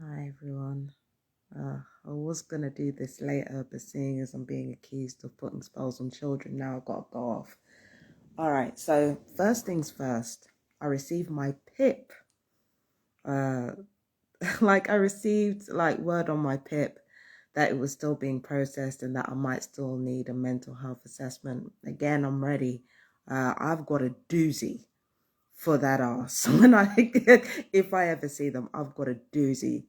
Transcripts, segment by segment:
Hi everyone. I was gonna do this later, but seeing as I'm being accused of putting spells on children, now I've got to go off. Alright, so first things first, I received my PIP. Uh, I received word on my PIP that it was still being processed and that I might still need a mental health assessment. Again, I'm ready. I've got a doozy for that ass. If I ever see them, I've got a doozy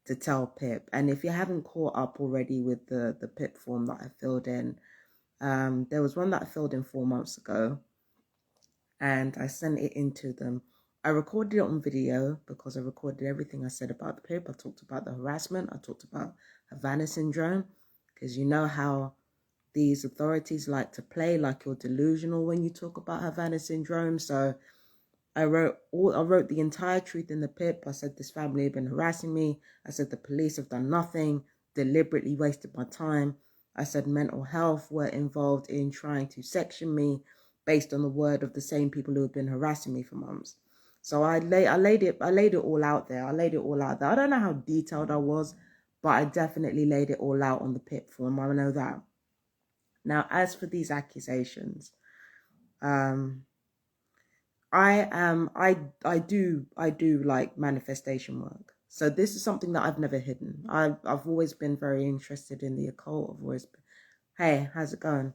to tell Pip. And if you haven't caught up already with the Pip form that I filled in, there was one that I filled in 4 months ago and I sent it into them. I recorded it on video because I recorded everything I said about the Pip. I talked about the harassment. I talked about Havana syndrome, because you know how these authorities like to play like you're delusional when you talk about Havana syndrome. So I wrote the entire truth in the PIP. I said this family have been harassing me. I said the police have done nothing, deliberately wasted my time. I said mental health were involved in trying to section me based on the word of the same people who have been harassing me for months. So I laid it all out there. I don't know how detailed I was, but I definitely laid it all out on the PIP form. I know that. Now, as for these accusations, um, I do like manifestation work. So this is something that I've never hidden. I've always been very interested in the occult. Hey, how's it going?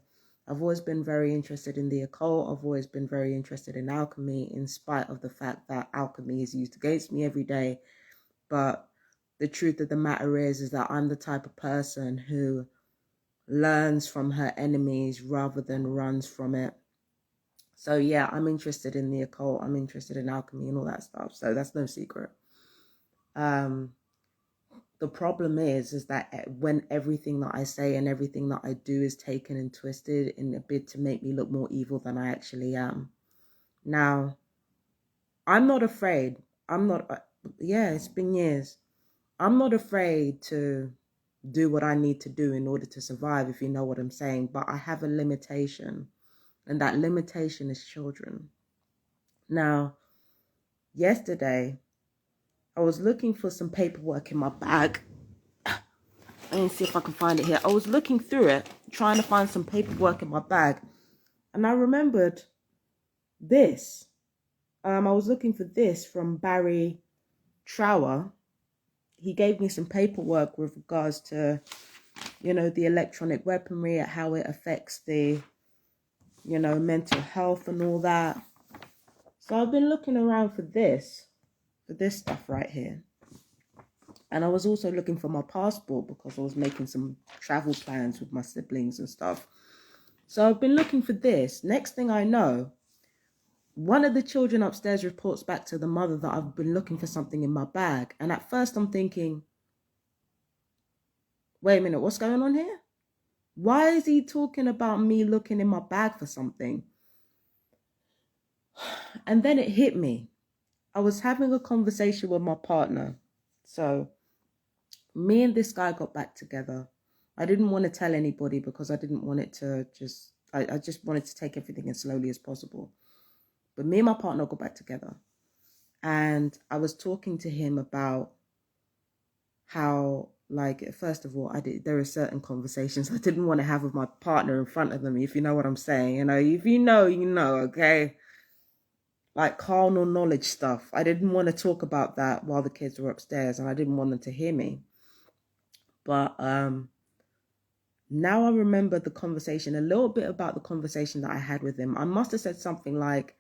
I've always been very interested in the occult. I've always been very interested in alchemy, in spite of the fact that alchemy is used against me every day. But the truth of the matter is that I'm the type of person who learns from her enemies rather than runs from it. So yeah, I'm interested in the occult. I'm interested in alchemy and all that stuff. So that's no secret. Um, the problem is that when everything that I say and everything that I do is taken and twisted in a bid to make me look more evil than I actually am. Now, I'm not afraid. I'm not. Yeah, it's been years. I'm not afraid to do what I need to do in order to survive, if you know what I'm saying. But I have a limitation, and that limitation is children. Now, yesterday, I was looking for some paperwork in my bag. Let me see if I can find it here. I was looking through it, trying to find some paperwork in my bag. And I remembered this. I was looking for this from Barry Trower. He gave me some paperwork with regards to, the electronic weaponry, and how it affects the, mental health and all that. So I've been looking around for this stuff right here. And I was also looking for my passport because I was making some travel plans with my siblings and stuff. So I've been looking for this. Next thing I know, one of the children upstairs reports back to the mother that I've been looking for something in my bag. And at first I'm thinking, wait a minute, what's going on here? Why is he talking about me looking in my bag for something? And then it hit me. I was having a conversation with my partner. So me and this guy got back together. I didn't want to tell anybody because I didn't want it to I just wanted to take everything as slowly as possible. But me and my partner got back together. And I was talking to him about how, first of all, there are certain conversations I didn't want to have with my partner in front of them, if you know what I'm saying. If you know, okay? Like carnal knowledge stuff. I didn't want to talk about that while the kids were upstairs, and I didn't want them to hear me. But now I remember the conversation, a little bit about the conversation that I had with him. I must have said something like,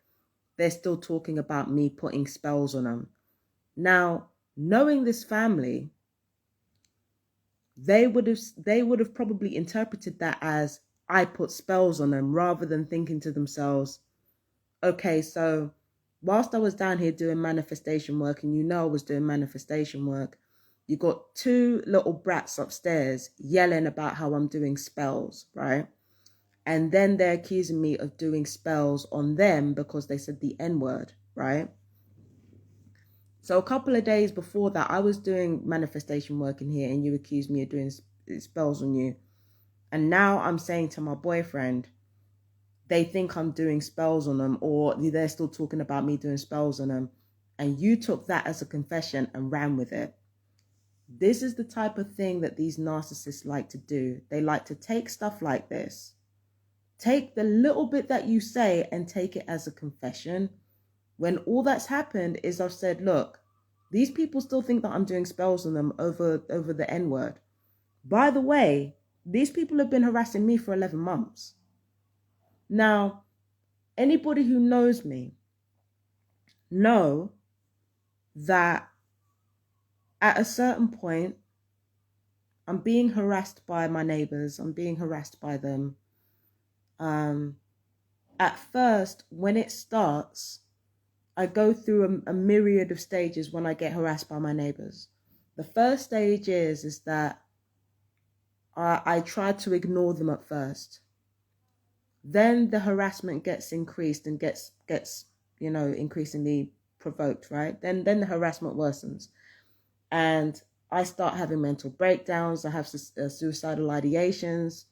they're still talking about me putting spells on them. Now, knowing this family, they would have probably interpreted that as I put spells on them, rather than thinking to themselves, okay, so whilst I was down here doing manifestation work, and I was doing manifestation work, you got two little brats upstairs yelling about how I'm doing spells, right? And then they're accusing me of doing spells on them because they said the N-word, right? So a couple of days before that, I was doing manifestation work in here and you accused me of doing spells on you. And now I'm saying to my boyfriend, they think I'm doing spells on them, or they're still talking about me doing spells on them. And you took that as a confession and ran with it. This is the type of thing that these narcissists like to do. They like to take stuff like this, take the little bit that you say and take it as a confession, when all that's happened is I've said, look, these people still think that I'm doing spells on them over the N-word. By the way, these people have been harassing me for 11 months. Now, anybody who knows me know that at a certain point, I'm being harassed by my neighbors. I'm being harassed by them. At first, when it starts, I go through a myriad of stages when I get harassed by my neighbors. The first stage is that I try to ignore them at first. Then the harassment gets increased and gets increasingly provoked, right? Then the harassment worsens, and I start having mental breakdowns. I have suicidal ideations.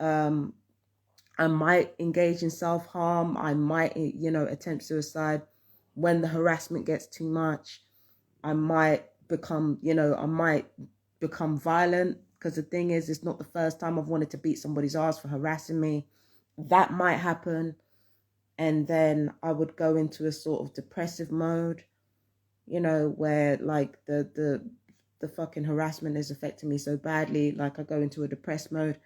I might engage in self-harm. I might, attempt suicide. When the harassment gets too much, I might become violent, because the thing is, it's not the first time I've wanted to beat somebody's ass for harassing me. That might happen. And then I would go into a sort of depressive mode, where like the fucking harassment is affecting me so badly. Like I go into a depressed mode.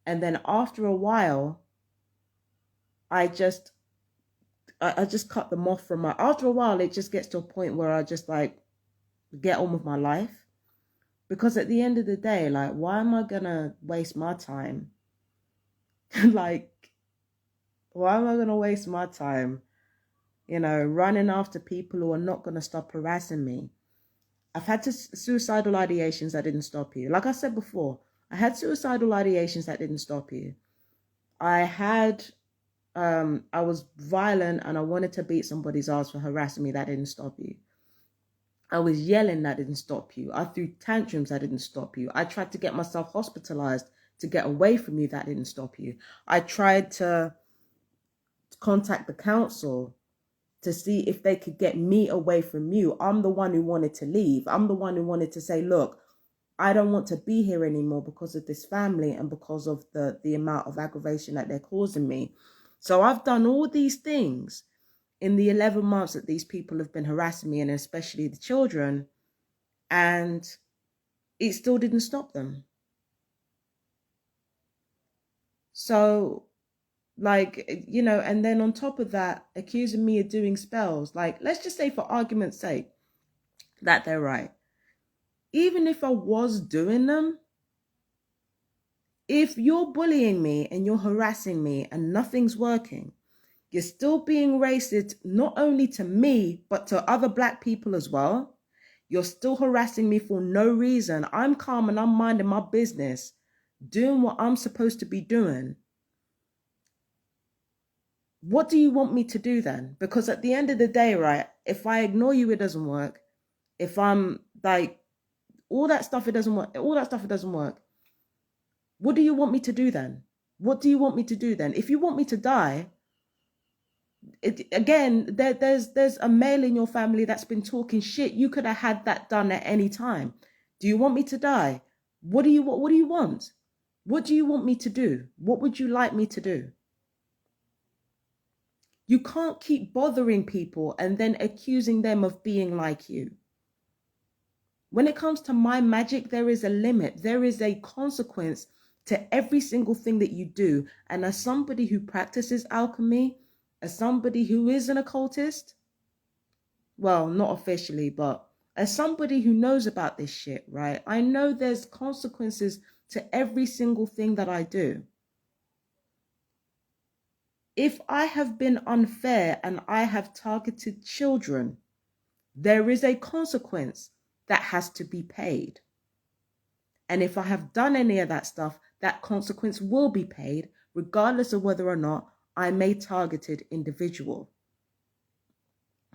And then after a while, I just cut them off from after a while, it just gets to a point where I just like get on with my life. Because at the end of the day, like, why am I gonna waste my time? Like, why am I gonna waste my time, running after people who are not gonna stop harassing me? I've had suicidal ideations that didn't stop you. Like I said before, I had suicidal ideations that didn't stop you. I was violent and I wanted to beat somebody's ass for harassing me. That didn't stop you. I was yelling. That didn't stop you. I threw tantrums. That didn't stop you. I tried to get myself hospitalized to get away from you. That didn't stop you. I tried to contact the council to see if they could get me away from you. I'm the one who wanted to leave. I'm the one who wanted to say, look, I don't want to be here anymore because of this family and because of the amount of aggravation that they're causing me. So I've done all these things in the 11 months that these people have been harassing me, and especially the children, and it still didn't stop them. So, like, and then on top of that, accusing me of doing spells. Like, let's just say for argument's sake that they're right. Even if I was doing them, if you're bullying me and you're harassing me and nothing's working, you're still being racist, not only to me, but to other Black people as well. You're still harassing me for no reason. I'm calm and I'm minding my business, doing what I'm supposed to be doing. What do you want me to do then? Because at the end of the day, right, if I ignore you, it doesn't work. If I'm like, all that stuff, it doesn't work. What do you want me to do then? What do you want me to do then? If you want me to die, there's a male in your family that's been talking shit. You could have had that done at any time. Do you want me to die? What do you want? What do you want? What do you want me to do? What would you like me to do? You can't keep bothering people and then accusing them of being like you. When it comes to my magic, there is a limit. There is a consequence to every single thing that you do. And as somebody who practices alchemy, as somebody who is an occultist, well, not officially, but as somebody who knows about this shit, right? I know there's consequences to every single thing that I do. If I have been unfair and I have targeted children, there is a consequence that has to be paid. And if I have done any of that stuff, that consequence will be paid, regardless of whether or not I'm a targeted individual.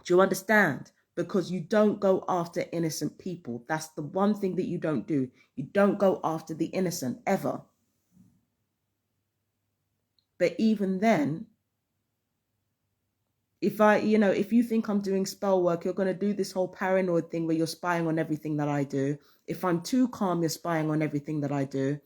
Do you understand? Because you don't go after innocent people. That's the one thing that you don't do. You don't go after the innocent, ever. But even then, If you think I'm doing spell work, you're going to do this whole paranoid thing where you're spying on everything that I do. If I'm too calm, you're spying on everything that I do.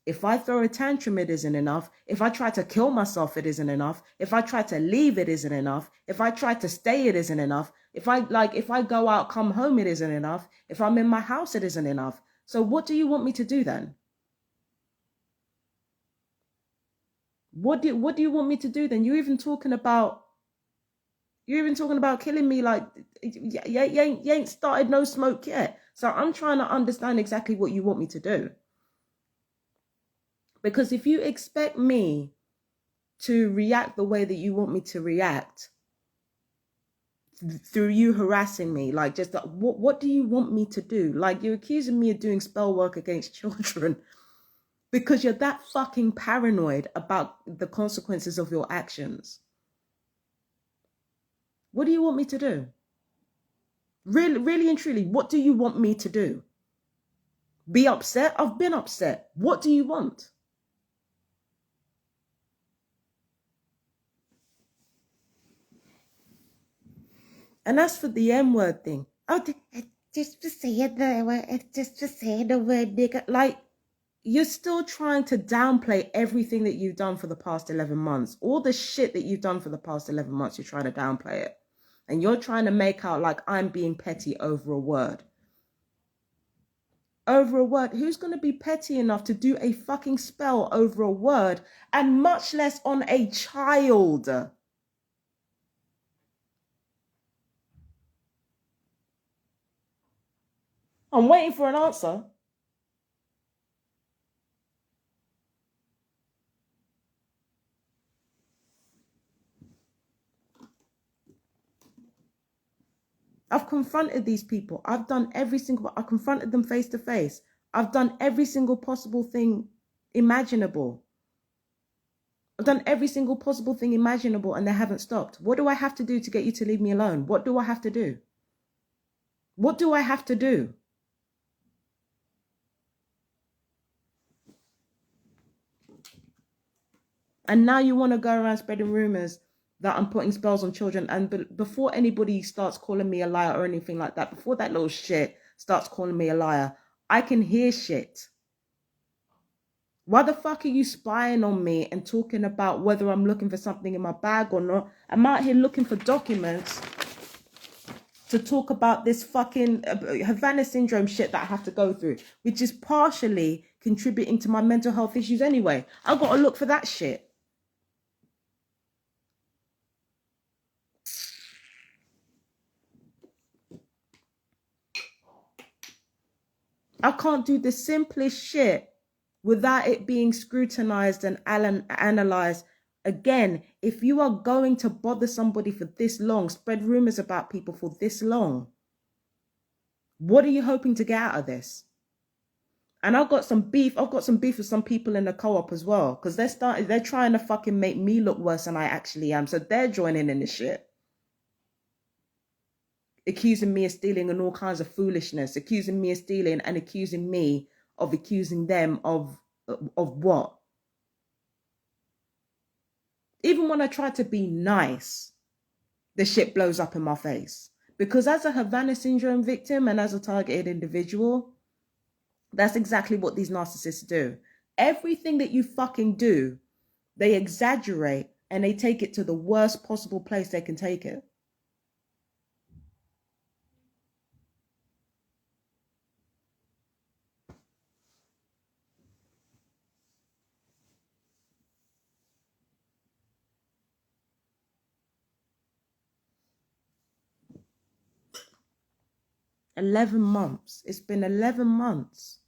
If I throw a tantrum, it isn't enough. If I try to kill myself, it isn't enough. If I try to leave, it isn't enough. If I try to stay, it isn't enough. If I go out, come home, it isn't enough. If I'm in my house, it isn't enough. So what do you want me to do then? What do you want me to do then? You're even talking about killing me. Like, you ain't started no smoke yet. So I'm trying to understand exactly what you want me to do. Because if you expect me to react the way that you want me to react through you harassing me, like, just what do you want me to do? Like, you're accusing me of doing spell work against children because you're that fucking paranoid about the consequences of your actions. What do you want me to do? Really, really and truly, what do you want me to do? Be upset? I've been upset. What do you want? And as for the M-word thing, just say the word, just say the word, nigga. Like, you're still trying to downplay everything that you've done for the past 11 months. All the shit that you've done for the past 11 months, you're trying to downplay it. And you're trying to make out like I'm being petty over a word. Over a word? Who's going to be petty enough to do a fucking spell over a word, and much less on a child? I'm waiting for an answer. I've confronted these people. I've confronted them face to face. I've done every single possible thing imaginable. I've done every single possible thing imaginable and they haven't stopped. What do I have to do to get you to leave me alone? What do I have to do? What do I have to do? And now you want to go around spreading rumors that I'm putting spells on children. And before anybody starts calling me a liar or anything like that, before that little shit starts calling me a liar, I can hear shit. Why the fuck are you spying on me and talking about whether I'm looking for something in my bag or not? I'm out here looking for documents to talk about this fucking Havana syndrome shit that I have to go through, which is partially contributing to my mental health issues anyway. I've got to look for that shit. I can't do the simplest shit without it being scrutinized and analyzed. Again, if you are going to bother somebody for this long, spread rumors about people for this long, what are you hoping to get out of this? And I've got some beef. I've got some beef with some people in the co-op as well, because they're trying to fucking make me look worse than I actually am. So they're joining in this shit, accusing me of stealing and all kinds of foolishness, accusing me of stealing and accusing me of accusing them of what? Even when I try to be nice, the shit blows up in my face. Because as a Havana syndrome victim and as a targeted individual, that's exactly what these narcissists do. Everything that you fucking do, they exaggerate and they take it to the worst possible place they can take it. $11 months. It's been 11 months.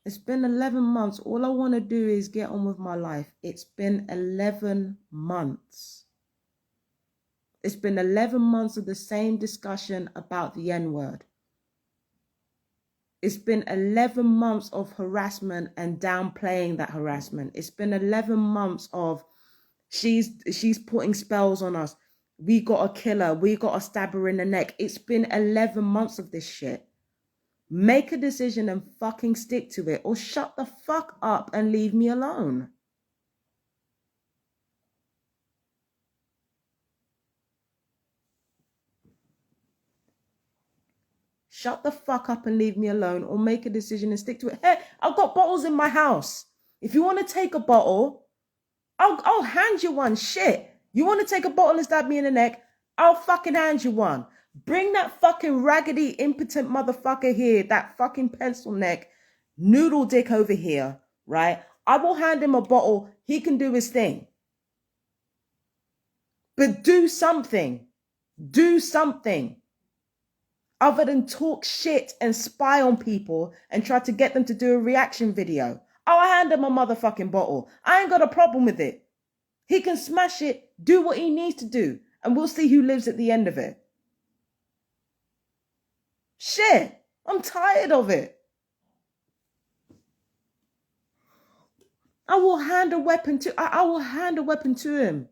It's been 11 months. All I want to do is get on with my life. It's been 11 months. It's been 11 months of the same discussion about the N-word. It's been 11 months of harassment and downplaying that harassment. It's been 11 months of she's putting spells on us. We got to kill her. We got to stab her in the neck. It's been 11 months of this shit. Make a decision and fucking stick to it, or shut the fuck up and leave me alone. shut the fuck up and leave me alone, or make a decision and stick to it. Hey, I've got bottles in my house. If you want to take a bottle, I'll hand you one. Shit. You want to take a bottle and stab me in the neck? I'll fucking hand you one. Bring that fucking raggedy, impotent motherfucker here, that fucking pencil neck, noodle dick over here, right? I will hand him a bottle. He can do his thing. But do something. Do something. Other than talk shit and spy on people and try to get them to do a reaction video. I'll hand him a motherfucking bottle. I ain't got a problem with it. He can smash it, do what he needs to do, and we'll see who lives at the end of it. Shit, I'm tired of it. I will hand a weapon to him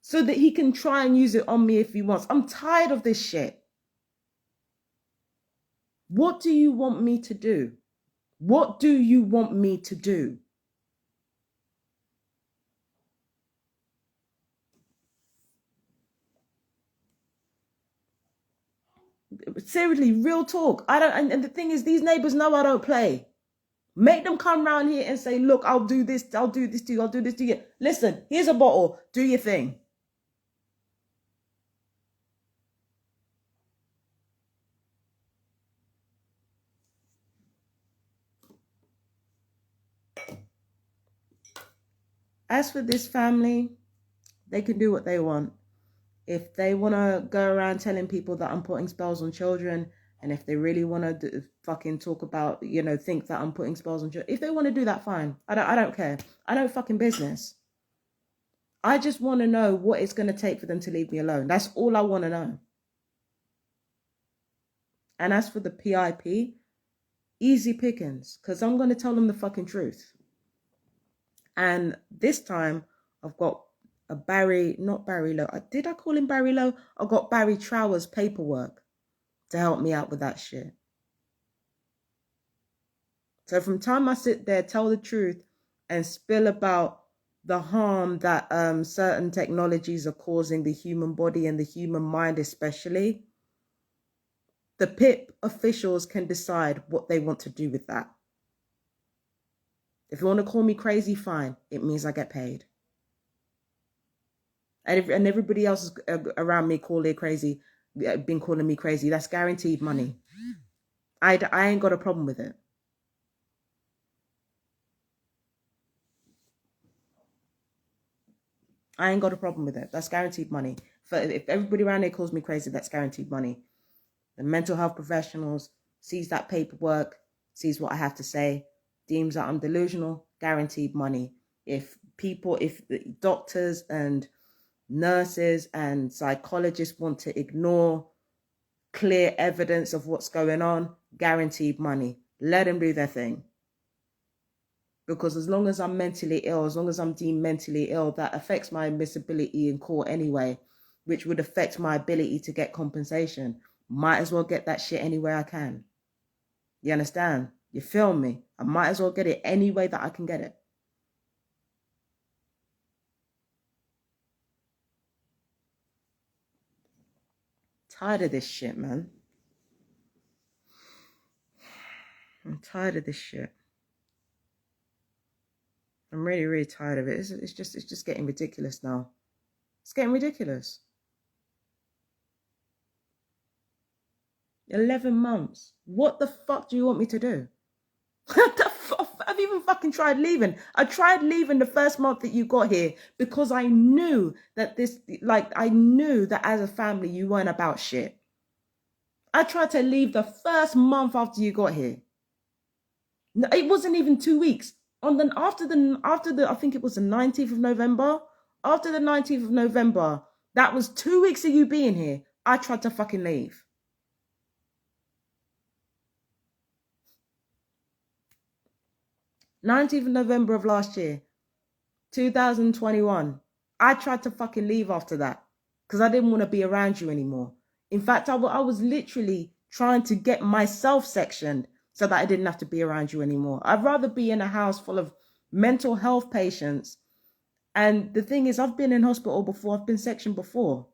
so that he can try and use it on me if he wants. I'm tired of this shit. What do you want me to do? What do you want me to do? Seriously, real talk. And the thing is, these neighbors know I don't play. Make them come round here and say, look, I'll do this to you, I'll do this to you. Listen, here's a bottle, do your thing. As for this family, they can do what they want. If they want to go around telling people that I'm putting spells on children, and if they really want to fucking talk about, think that I'm putting spells on children, if they want to do that, fine. I don't care. I don't fucking business. I just want to know what it's going to take for them to leave me alone. That's all I want to know. And as for the PIP, easy pickings, because I'm going to tell them the fucking truth. And this time, I've got not Barry Lowe. Did I call him Barry Lowe? I got Barry Trower's paperwork to help me out with that shit. So from time I sit there, tell the truth, and spill about the harm that certain technologies are causing the human body and the human mind especially, the PIP officials can decide what they want to do with that. If you want to call me crazy, fine. It means I get paid. And everybody else around me been calling me crazy. That's guaranteed money. I ain't got a problem with it. I ain't got a problem with it. That's guaranteed money. If everybody around there calls me crazy, that's guaranteed money. The mental health professionals sees that paperwork, sees what I have to say, deems that I'm delusional, guaranteed money. If doctors and nurses and psychologists want to ignore clear evidence of what's going on, guaranteed money. Let them do their thing. Because as long as I'm mentally ill, as long as I'm deemed mentally ill, that affects my admissibility in court anyway, which would affect my ability to get compensation. Might as well get that shit anywhere I can. You understand? You feel me? I might as well get it any way that I can get it. Tired of this shit, man. I'm tired of this shit. I'm really, really tired of it. It's just getting ridiculous now. It's getting ridiculous. 11 months. What the fuck do you want me to do? I've even fucking tried leaving. I tried leaving the first month that you got here because I knew that I knew that as a family you weren't about shit. I tried to leave the first month after you got here. It wasn't even 2 weeks. After the I think it was the 19th of November. After the 19th of November, that was 2 weeks of you being here. I tried to fucking leave. "19th of November of last year, 2021. I tried to fucking leave after that because I didn't want to be around you anymore. In fact, I was literally trying to get myself sectioned so that I didn't have to be around you anymore. I'd rather be in a house full of mental health patients. And the thing is, I've been in hospital before. I've been sectioned before.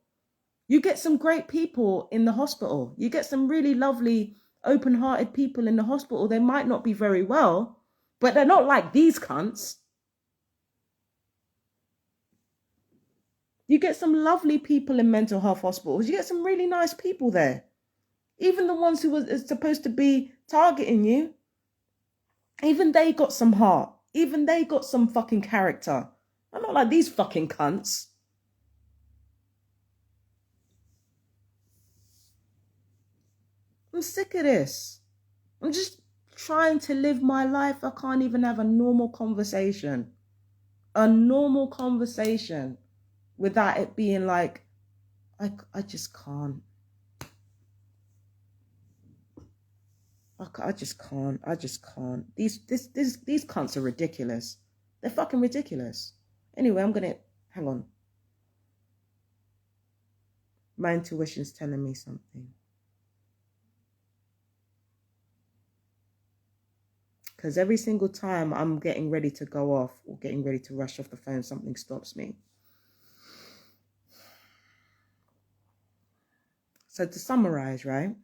You get some great people in the hospital. You get some really lovely, open-hearted people in the hospital. They might not be very well, but they're not like these cunts. You get some lovely people in mental health hospitals. You get some really nice people there. Even the ones who were supposed to be targeting you, even they got some heart. Even they got some fucking character. I'm not like these fucking cunts. I'm sick of this. I'm just trying to live my life. I can't even have a normal conversation. A normal conversation without it being like, I just can't. I just can't. I just can't. These cunts are ridiculous. They're fucking ridiculous. Anyway, hang on. My intuition's telling me something. Because every single time I'm getting ready to go off or getting ready to rush off the phone, something stops me. So to summarize, right?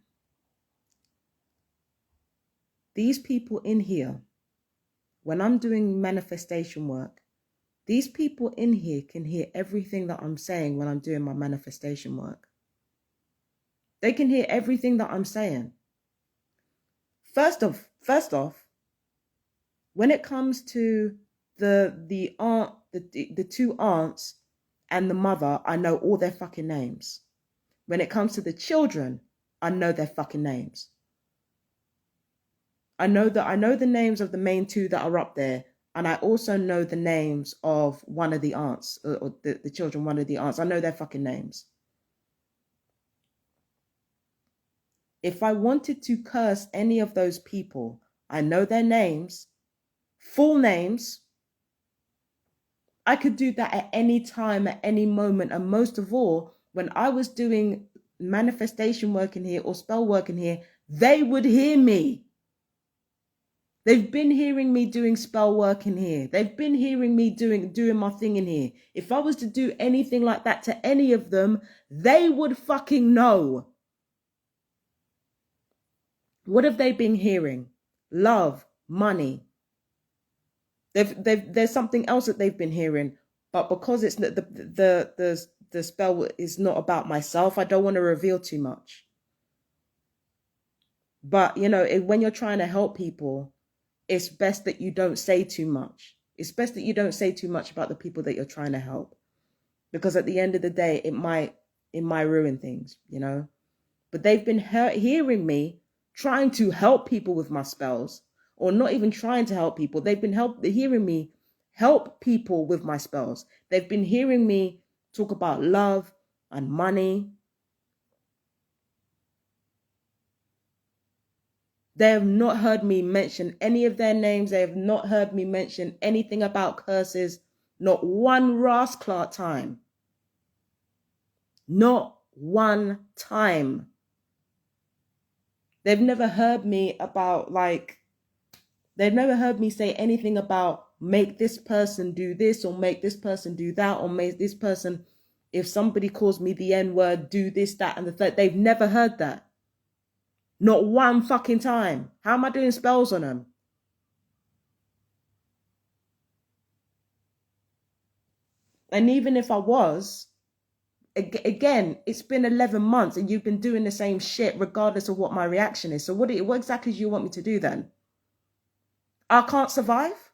These people in here, when I'm doing manifestation work, these people in here can hear everything that I'm saying when I'm doing my manifestation work. They can hear everything that I'm saying. First off, when it comes to the aunt, the two aunts and the mother, I know all their fucking names. When it comes to the children, I know their fucking names. I know the names of the main two that are up there, and I also know the names of one of the aunts, or the children, one of the aunts. I know their fucking names. If I wanted to curse any of those people, I know their names, full names. I could do that at any time, at any moment. And most of all, when I was doing manifestation work in here or spell work in here, they would hear me. They've been hearing me doing spell work in here. They've been hearing me doing my thing in here. If I was to do anything like that to any of them, they would fucking know. What have they been hearing? Love, money. There's something else that they've been hearing, but because it's the spell is not about myself, I don't want to reveal too much. But you know, when you're trying to help people, it's best that you don't say too much. It's best that you don't say too much about the people that you're trying to help, because at the end of the day, it might ruin things, you know. But they've been hearing me trying to help people with my spells, or not even trying to help people. They've been hearing me help people with my spells. They've been hearing me talk about love and money. They have not heard me mention any of their names. They have not heard me mention anything about curses. Not one rascal time. Not one time. They've never heard me they've never heard me say anything about make this person do this or make this person do that, or make this person, if somebody calls me the N-word, do this, that, and the third. They've never heard that. Not one fucking time. How am I doing spells on them? And even if I was, again, it's been 11 months and you've been doing the same shit regardless of what my reaction is. So what exactly do you want me to do then? I can't survive.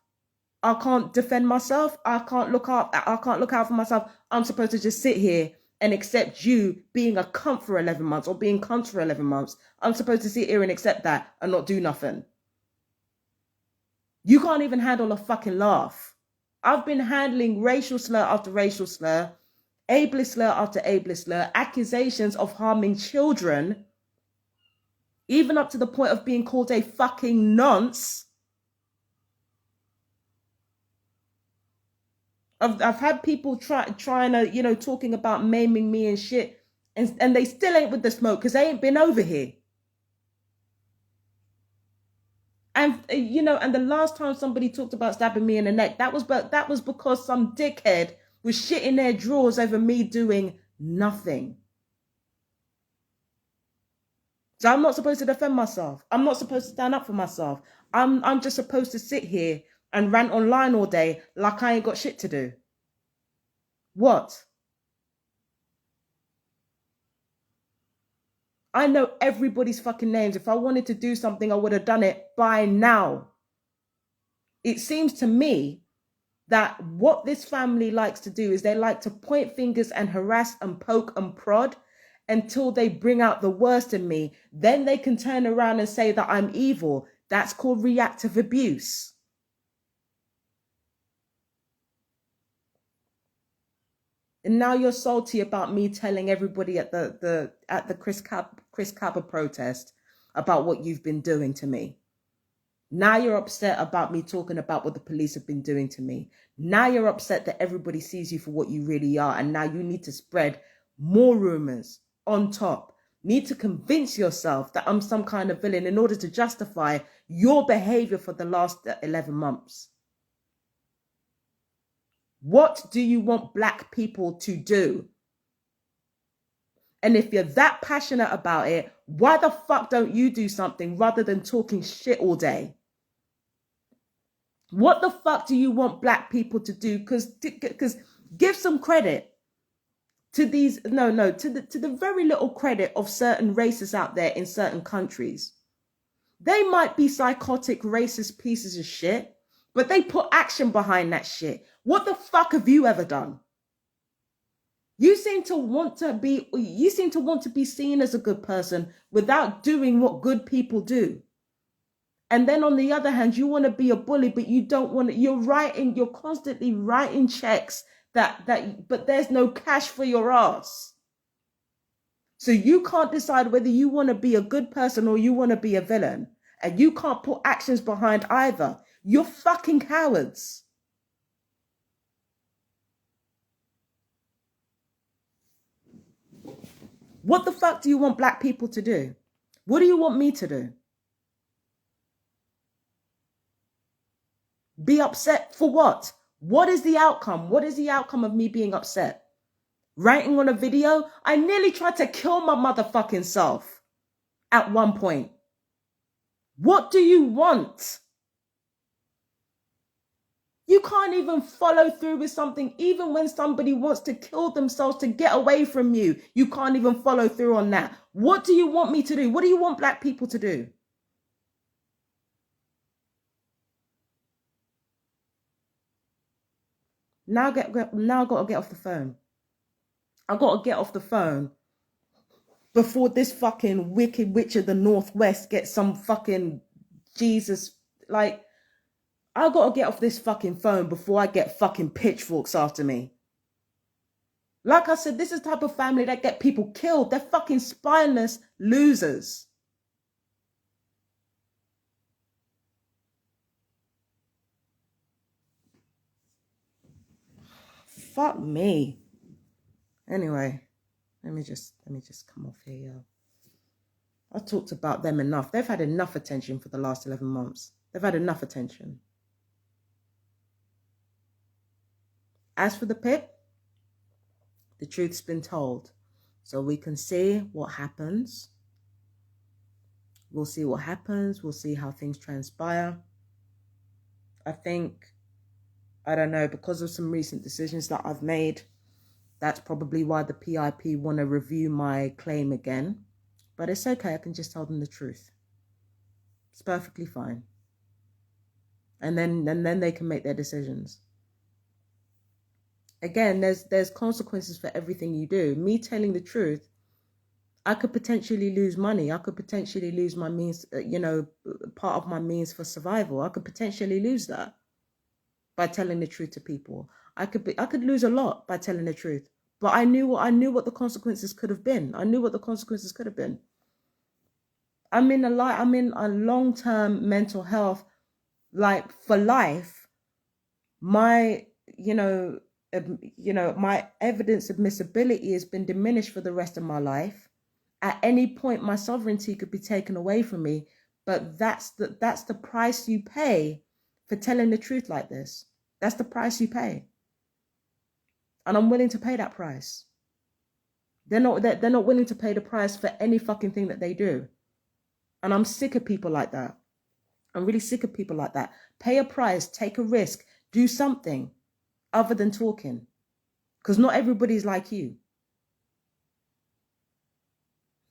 I can't defend myself. I can't look out for myself. I'm supposed to just sit here and accept you being a cunt for 11 months or being cunt for 11 months. I'm supposed to sit here and accept that and not do nothing. You can't even handle a fucking laugh. I've been handling racial slur after racial slur, ableist slur after ableist slur, accusations of harming children, even up to the point of being called a fucking nonce. I've had people trying to, you know, talking about maiming me and shit, and they still ain't with the smoke because they ain't been over here. And you know, and the last time somebody talked about stabbing me in the neck, that was because some dickhead was shitting their drawers over me doing nothing. So I'm not supposed to defend myself. I'm not supposed to stand up for myself. I'm just supposed to sit here and rant online all day like I ain't got shit to do. What? I know everybody's fucking names. If I wanted to do something, I would have done it by now. It seems to me that what this family likes to do is they like to point fingers and harass and poke and prod until they bring out the worst in me. Then they can turn around and say that I'm evil. That's called reactive abuse. And now you're salty about me telling everybody at the Chris Cabba protest about what you've been doing to me. Now you're upset about me talking about what the police have been doing to me. Now you're upset that everybody sees you for what you really are. And now you need to spread more rumors on top. Need to convince yourself that I'm some kind of villain in order to justify your behavior for the last 11 months. What do you want black people to do? And if you're that passionate about it, why the fuck don't you do something rather than talking shit all day? What the fuck do you want black people to do? Because give some credit to these, to the very little credit of certain racists out there in certain countries. They might be psychotic, racist pieces of shit, but they put action behind that shit. What the fuck have you ever done? You seem to want to be seen as a good person without doing what good people do. And then on the other hand, you want to be a bully, but you don't want to, you're constantly writing checks but there's no cash for your ass. So you can't decide whether you want to be a good person or you want to be a villain. And you can't put actions behind either. You're fucking cowards. What the fuck do you want black people to do? What do you want me to do? Be upset for what? What is the outcome? What is the outcome of me being upset? Writing on a video? I nearly tried to kill my motherfucking self at one point. What do you want? You can't even follow through with something. Even when somebody wants to kill themselves to get away from you, you can't even follow through on that. What do you want me to do? What do you want black people to do? Now I got to get off the phone. I got to get off the phone before this fucking wicked witch of the Northwest gets some fucking Jesus. Like, I got to get off this fucking phone before I get fucking pitchforks after me. Like I said, this is the type of family that get people killed. They're fucking spineless losers. Fuck me. Anyway, let me just come off here, yo. I talked about them enough. They've had enough attention for the last 11 months. They've had enough attention. As for the PIP, the truth's been told. So we can see what happens. We'll see what happens. We'll see how things transpire. I think, I don't know, because of some recent decisions that I've made, that's probably why the PIP want to review my claim again. But it's okay. I can just tell them the truth. It's perfectly fine. And then they can make their decisions. Again, there's consequences for everything you do. Me telling the truth, I could potentially lose money. I could potentially lose my means, part of my means for survival. I could potentially lose that by telling the truth to people. I could lose a lot by telling the truth. But I knew what the consequences could have been. I knew what the consequences could have been. I'm in a long-term mental health, like for life. My my evidence admissibility has been diminished for the rest of my life. At any point, my sovereignty could be taken away from me. But that's the price you pay for telling the truth like this. That's the price you pay. And I'm willing to pay that price. They're not willing to pay the price for any fucking thing that they do. And I'm sick of people like that. I'm really sick of people like that. Pay a price, take a risk, do something other than talking. Because not everybody's like you.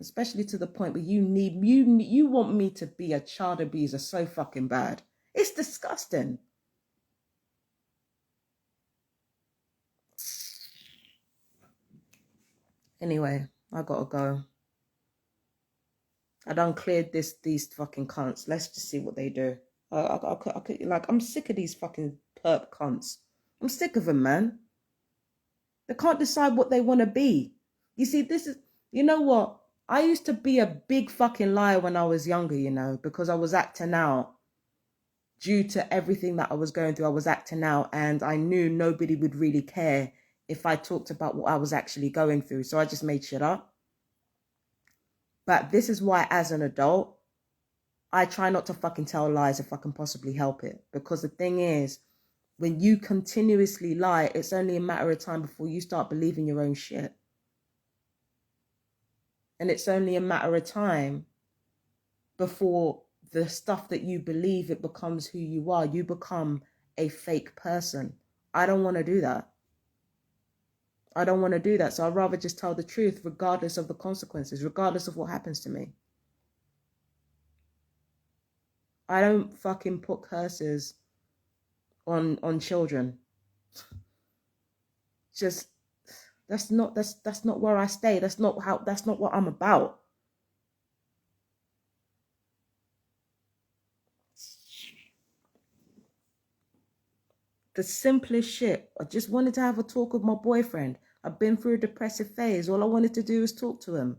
Especially to the point where you want me to be a child abuser so fucking bad. It's disgusting. Anyway, I gotta go. I done cleared these fucking cunts. Let's just see what they do. I'm sick of these fucking perp cunts. I'm sick of them, man. They can't decide what they want to be. You see, you know what? I used to be a big fucking liar when I was younger, you know, because I was acting out. Due to everything that I was going through, I was acting out, and I knew nobody would really care if I talked about what I was actually going through. So I just made shit up. But this is why, as an adult, I try not to fucking tell lies if I can possibly help it. Because the thing is, when you continuously lie, it's only a matter of time before you start believing your own shit. And it's only a matter of time before the stuff that you believe, it becomes who you are. You become a fake person. I don't want to do that. I don't want to do that. So I'd rather just tell the truth, regardless of the consequences, regardless of what happens to me. I don't fucking put curses on children. Just that's not where I stay. That's not what I'm about. The simplest shit. I just wanted to have a talk with my boyfriend. I've been through a depressive phase. All I wanted to do was talk to him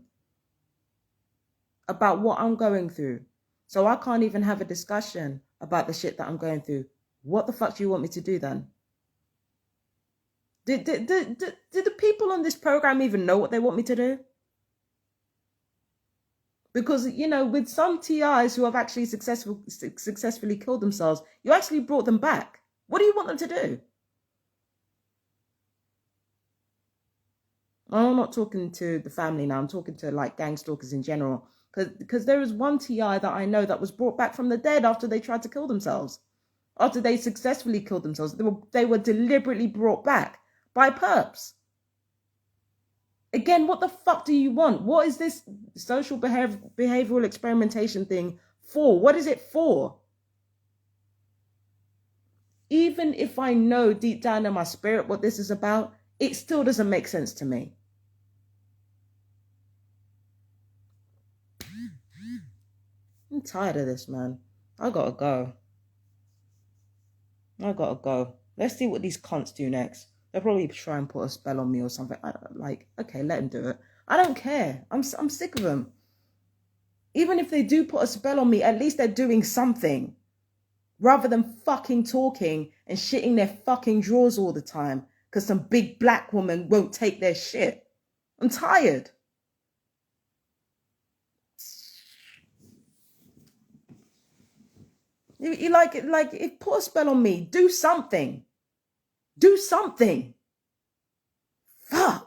about what I'm going through. So I can't even have a discussion about the shit that I'm going through. What the fuck do you want me to do then? Did the people on this program even know what they want me to do? Because, you know, with some TIs who have actually successfully killed themselves, you actually brought them back. What do you want them to do? I'm not talking to the family now. I'm talking to like gang stalkers in general. Because there is one TI that I know that was brought back from the dead after they tried to kill themselves. After they successfully killed themselves. They were deliberately brought back by perps. Again, what the fuck do you want? What is this social behavioral experimentation thing for? What is it for? Even if I know deep down in my spirit what this is about, it still doesn't make sense to me. I'm tired of this, man. I gotta go. Let's see what these cunts do next. They'll probably try and put a spell on me or something. Okay, let them do it. I don't care. I'm sick of them. Even if they do put a spell on me, at least they're doing something. Rather than fucking talking and shitting their fucking drawers all the time because some big black woman won't take their shit. I'm tired. You like if put a spell on me, do something. Do something. Fuck.